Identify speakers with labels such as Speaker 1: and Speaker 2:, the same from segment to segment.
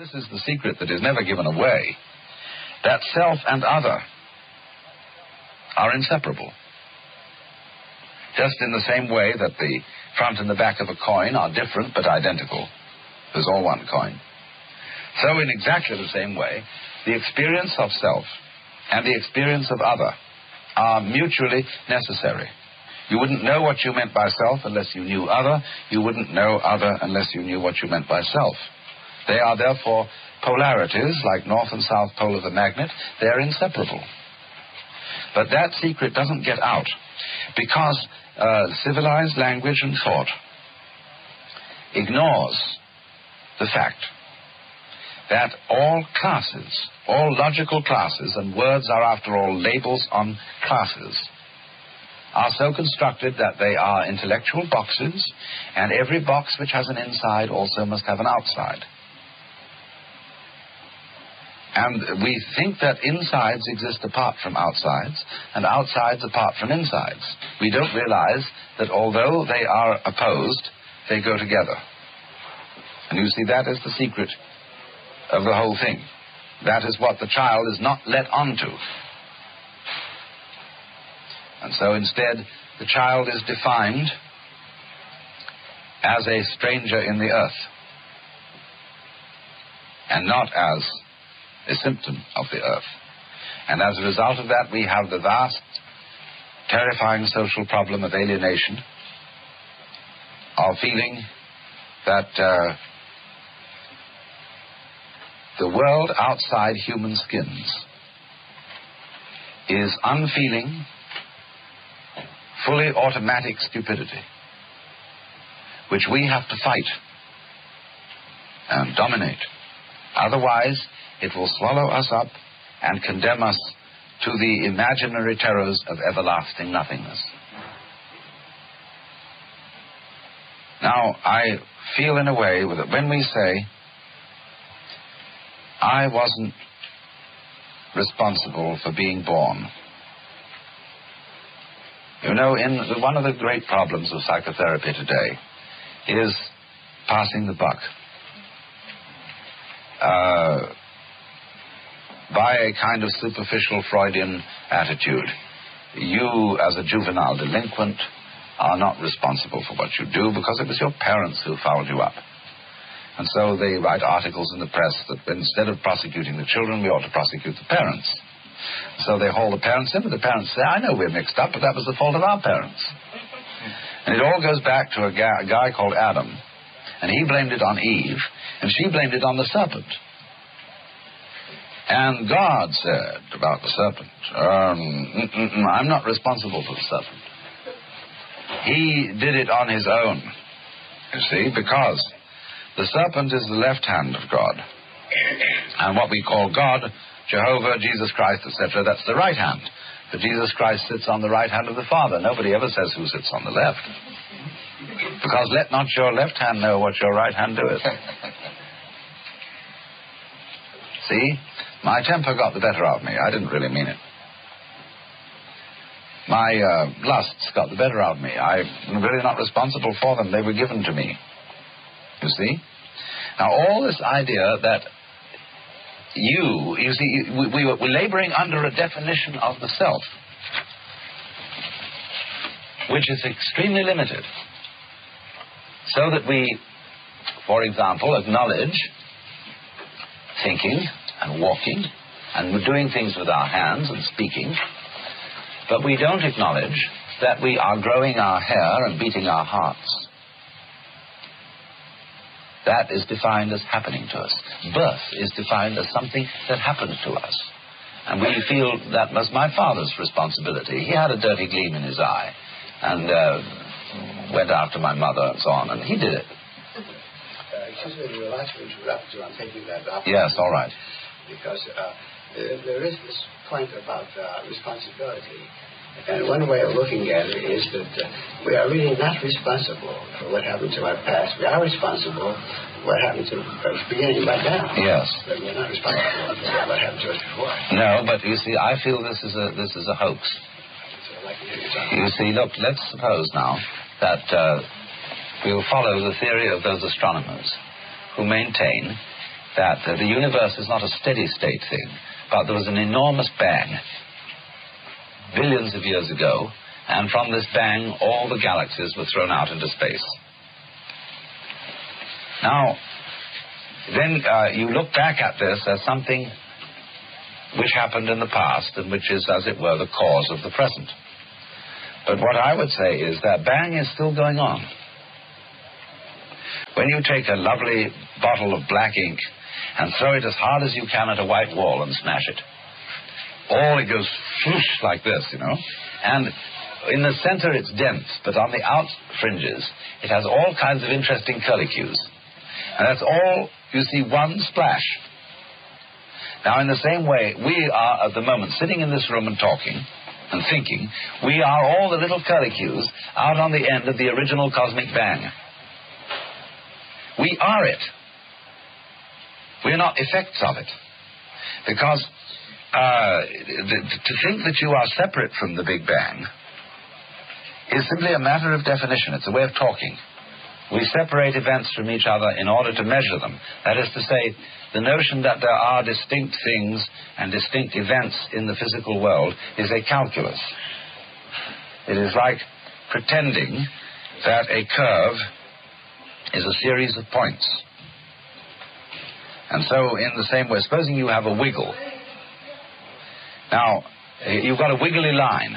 Speaker 1: This is the secret that is never given away, that self and other are inseparable. Just in the same way that the front and the back of a coin are different but identical. There's all one coin. So in exactly the same way, the experience of self and the experience of other are mutually necessary. You wouldn't know what you meant by self unless you knew other. You wouldn't know other unless you knew what you meant by self. They are therefore polarities, like north and south pole of the magnet. They are inseparable. But that secret doesn't get out because civilized language and thought ignores the fact that all classes, all logical classes, and words are after all labels on classes, are so constructed that they are intellectual boxes, and every box which has an inside also must have an outside. And we think that insides exist apart from outsides, and outsides apart from insides. We don't realize that although they are opposed, they go together. And you see, that is the secret of the whole thing. That is what the child is not let onto. And so instead, the child is defined as a stranger in the earth, and not as a symptom of the earth. And as a result of that, we have the vast, terrifying social problem of alienation, of feeling that the world outside human skins is unfeeling, fully automatic stupidity, which we have to fight and dominate. Otherwise, it will swallow us up and condemn us to the imaginary terrors of everlasting nothingness. Now, I feel in a way that when we say, I wasn't responsible for being born. You know, one of the great problems of psychotherapy today is passing the buck. By a kind of superficial Freudian attitude. You, as a juvenile delinquent, are not responsible for what you do because it was your parents who fouled you up. And so they write articles in the press that instead of prosecuting the children, we ought to prosecute the parents. So they haul the parents in, but the parents say, I know we're mixed up, but that was the fault of our parents. And it all goes back to a guy called Adam. And he blamed it on Eve, and she blamed it on the serpent. And God said about the serpent, I'm not responsible for the serpent. He did it on his own, you see, because the serpent is the left hand of God. And what we call God, Jehovah, Jesus Christ, etc., that's the right hand. For Jesus Christ sits on the right hand of the Father. Nobody ever says who sits on the left. Because let not your left hand know what your right hand doeth. See? My temper got the better of me. I didn't really mean it. My lusts got the better of me. I'm really not responsible for them. They were given to me. You see? Now, all this idea that you see, we're laboring under a definition of the self, which is extremely limited. So that we, for example, acknowledge thinking and walking, and we're doing things with our hands and speaking, but we don't acknowledge that we are growing our hair and beating our hearts. That is defined as happening to us. Birth is defined as something that happened to us. And we feel that was my father's responsibility. He had a dirty gleam in his eye and went after my mother and so on, and he did it.
Speaker 2: Excuse me, you'll have to interrupt you. I'm taking that up.
Speaker 1: Yes, all right.
Speaker 2: Because there is this point about responsibility. And one way of looking at it is that we are really not responsible for what happened to our past. We are responsible for what happened to us beginning right now.
Speaker 1: Yes.
Speaker 2: But we're not responsible for what happened to us before.
Speaker 1: No, but you see, I feel this is a hoax.
Speaker 2: So I'd like to hear you talk.
Speaker 1: You see, look, let's suppose now that we'll follow the theory of those astronomers who maintain that the universe is not a steady state thing, but there was an enormous bang billions of years ago, and from this bang all the galaxies were thrown out into space. Now, then you look back at this as something which happened in the past and which is, as it were, the cause of the present. But what I would say is that bang is still going on. When you take a lovely bottle of black ink and throw it as hard as you can at a white wall and smash it, all it goes whoosh like this, you know. And in the center it's dense, but on the out fringes it has all kinds of interesting curlicues. And that's all, you see, one splash. Now, in the same way, we are at the moment sitting in this room and talking and thinking. We are all the little curlicues out on the end of the original cosmic bang. We are it. We are not effects of it. Because to think that you are separate from the Big Bang is simply a matter of definition. It's a way of talking. We separate events from each other in order to measure them. That is to say, the notion that there are distinct things and distinct events in the physical world is a calculus. It is like pretending that a curve is a series of points. And so, in the same way, supposing you have a wiggle. Now, you've got a wiggly line,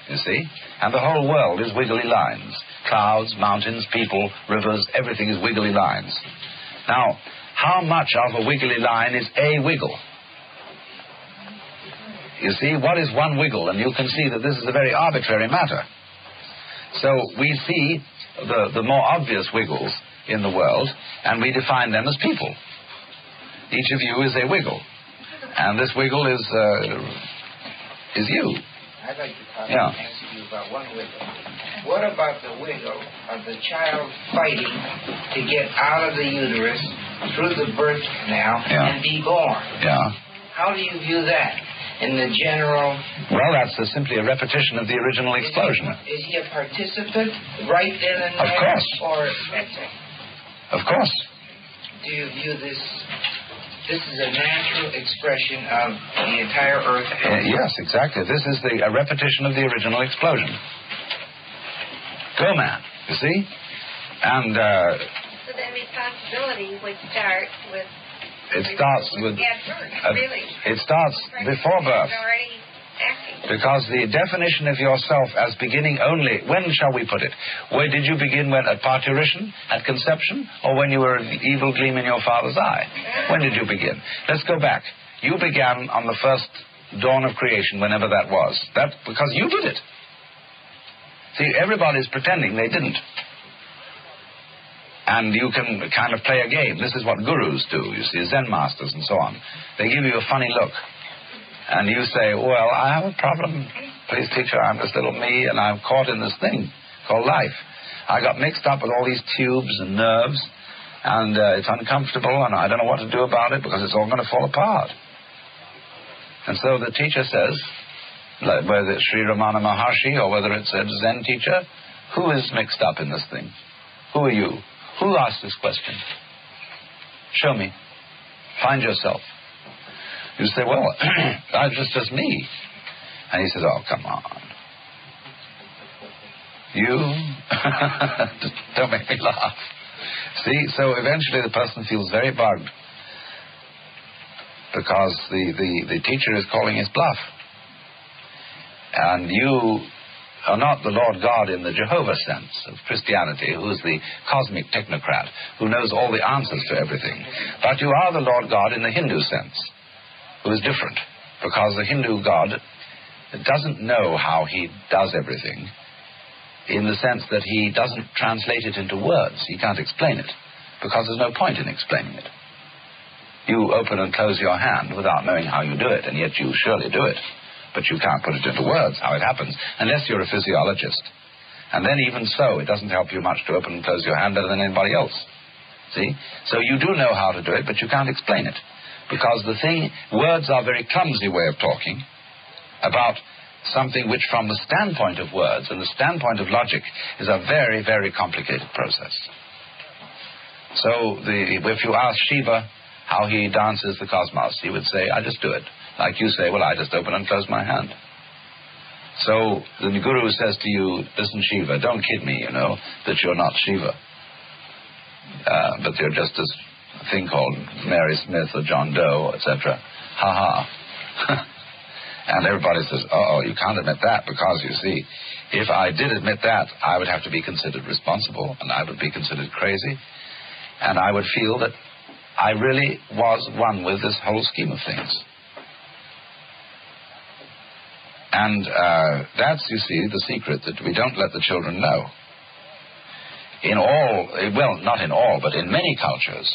Speaker 1: you see, and the whole world is wiggly lines. Clouds, mountains, people, rivers, everything is wiggly lines. Now, how much of a wiggly line is a wiggle? You see, what is one wiggle? And you can see that this is a very arbitrary matter. So we see the more obvious wiggles in the world, and we define them as people. Each of you is a wiggle. And this wiggle is you.
Speaker 3: I'd like to ask you about one wiggle. What about the wiggle of the child fighting to get out of the uterus through the birth canal and be born?
Speaker 1: Yeah.
Speaker 3: How do you view that in the general...
Speaker 1: Well, that's simply a repetition of the original explosion.
Speaker 3: Is he a participant right then and there?
Speaker 1: Of course.
Speaker 3: Or...
Speaker 1: Of course.
Speaker 3: Do you view this... This is a natural expression of the entire Earth?
Speaker 1: Yes, exactly. This is a repetition of the original explosion. Go, man, you see? And...
Speaker 4: so then responsibility would start with...
Speaker 1: It starts with...
Speaker 4: really.
Speaker 1: It starts before birth. Because the definition of yourself as beginning only... When shall we put it? Where did you begin? When at parturition? At conception? Or when you were an evil gleam in your father's eye? When did you begin? Let's go back. You began on the first dawn of creation, whenever that was. That's because you did it. See, everybody's pretending they didn't. And you can kind of play a game. This is what gurus do, you see, Zen masters and so on. They give you a funny look. And you say, well, I have a problem. Please, teacher, I'm just little me, and I'm caught in this thing called life. I got mixed up with all these tubes and nerves, and it's uncomfortable, and I don't know what to do about it because it's all going to fall apart. And so the teacher says, whether it's Sri Ramana Maharshi or whether it's a Zen teacher, who is mixed up in this thing? Who are you? Who asked this question? Show me. Find yourself. You say, well, that's just me. And he says, oh, come on. You? Don't make me laugh. See, so eventually the person feels very bugged because the teacher is calling his bluff. And you are not the Lord God in the Jehovah sense of Christianity, who is the cosmic technocrat, who knows all the answers to everything. But you are the Lord God in the Hindu sense, who is different, because the Hindu God doesn't know how he does everything, in the sense that he doesn't translate it into words. He can't explain it, because there's no point in explaining it. You open and close your hand without knowing how you do it, and yet you surely do it. But you can't put it into words how it happens, unless you're a physiologist. And then even so, it doesn't help you much to open and close your hand better than anybody else. See? So you do know how to do it, but you can't explain it. Because words are a very clumsy way of talking about something which from the standpoint of words and the standpoint of logic is a very, very complicated process. So if you ask Shiva how he dances the cosmos. He would say, I just do it. Like you say, well, I just open and close my hand. So the Guru says to you, listen, Shiva, don't kid me, that you're not Shiva. But you're just this thing called Mary Smith or John Doe, etc. Ha ha. And everybody says, you can't admit that, because, you see, if I did admit that, I would have to be considered responsible, and I would be considered crazy, and I would feel that I really was one with this whole scheme of things. And that's, you see, the secret that we don't let the children know. In all, well, not in all, but in many cultures,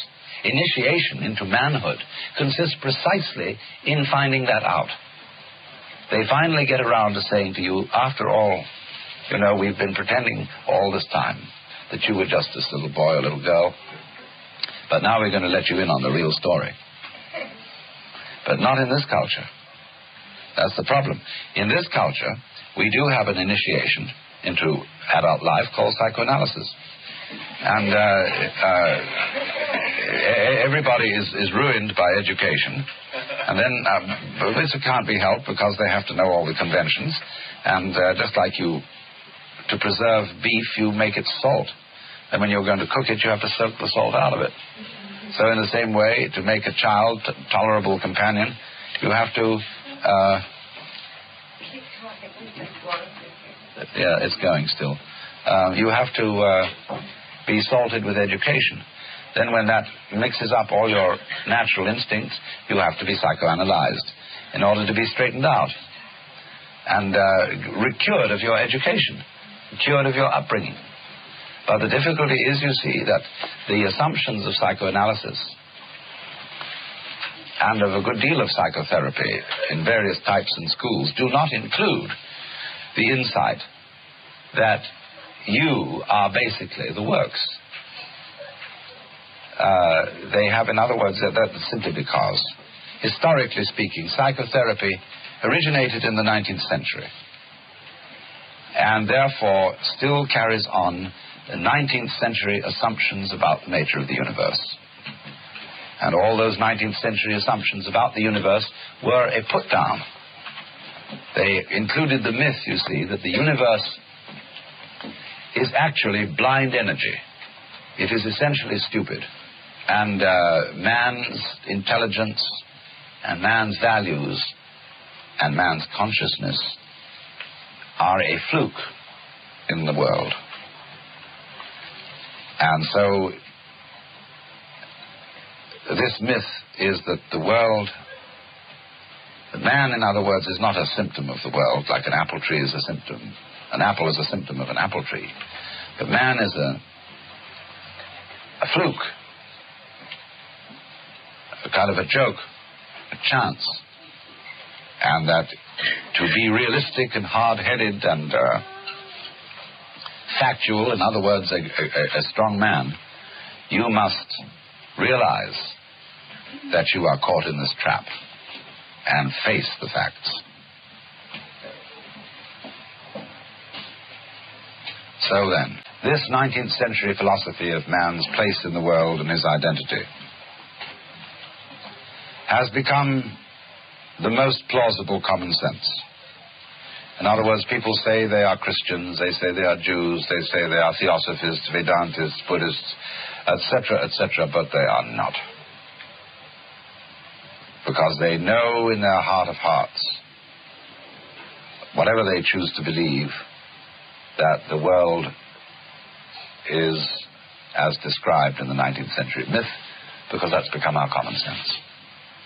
Speaker 1: initiation into manhood consists precisely in finding that out. They finally get around to saying to you, after all, we've been pretending all this time that you were just this little boy or little girl, but now we're going to let you in on the real story. But not in this culture. That's the problem. In this culture, we do have an initiation into adult life called psychoanalysis. And everybody is ruined by education. And then this can't be helped because they have to know all the conventions. And just like to preserve beef, you make it salt. And when you're going to cook it, you have to soak the salt out of it. So in the same way, to make a child tolerable companion, you have to... yeah, it's going still. You have to be salted with education. Then when that mixes up all your natural instincts, you have to be psychoanalyzed in order to be straightened out and cured of your education, cured of your upbringing. But the difficulty is, you see, that the assumptions of psychoanalysis and of a good deal of psychotherapy in various types and schools do not include the insight that you are basically the works. They have, in other words, that's simply because, historically speaking, psychotherapy originated in the 19th century and therefore still carries on the 19th century assumptions about the nature of the universe. And all those 19th century assumptions about the universe were a put-down. They included the myth, you see, that the universe is actually blind energy. It is essentially stupid. And man's intelligence and man's values and man's consciousness are a fluke in the world. And so this myth is that the world, man, in other words, is not a symptom of the world, like an apple tree is a symptom. An apple is a symptom of an apple tree. But man is a fluke, a kind of a joke, a chance. And that to be realistic and hard-headed and factual, in other words, a strong man, you must realize that you are caught in this trap and face the facts. So then, this 19th century philosophy of man's place in the world and his identity has become the most plausible common sense. In other words, people say they are Christians, they say they are Jews, they say they are Theosophists, Vedantists, Buddhists, etc., but they are not. Because they know in their heart of hearts, whatever they choose to believe, that the world is as described in the 19th century myth, because that's become our common sense.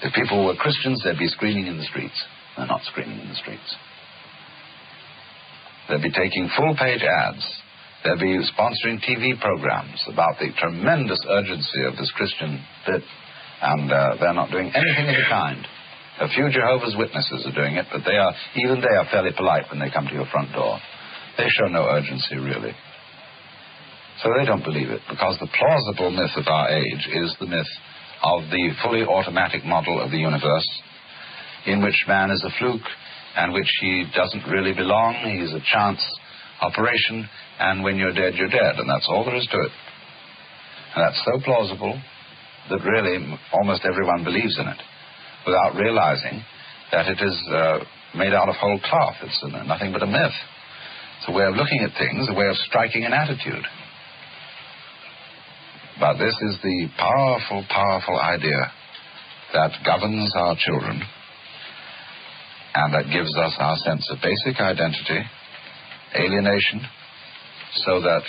Speaker 1: If people were Christians, they'd be screaming in the streets. They're not screaming in the streets. They'd be taking full-page ads. They'd be sponsoring TV programs about the tremendous urgency of this Christian bit, and they're not doing anything of the kind. A few Jehovah's Witnesses are doing it, but even they are fairly polite when they come to your front door. They show no urgency, really. So they don't believe it, because the plausible myth of our age is the myth of the fully automatic model of the universe, in which man is a fluke, and which he doesn't really belong. He's a chance operation, and when you're dead, you're dead, and that's all there is to it. And that's so plausible that really almost everyone believes in it, without realizing that it is made out of whole cloth. It's nothing but a myth. It's a way of looking at things, a way of striking an attitude. But this is the powerful, powerful idea that governs our children and that gives us our sense of basic identity, alienation, so that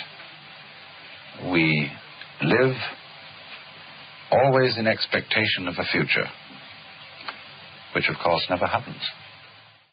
Speaker 1: we live always in expectation of a future, which of course never happens.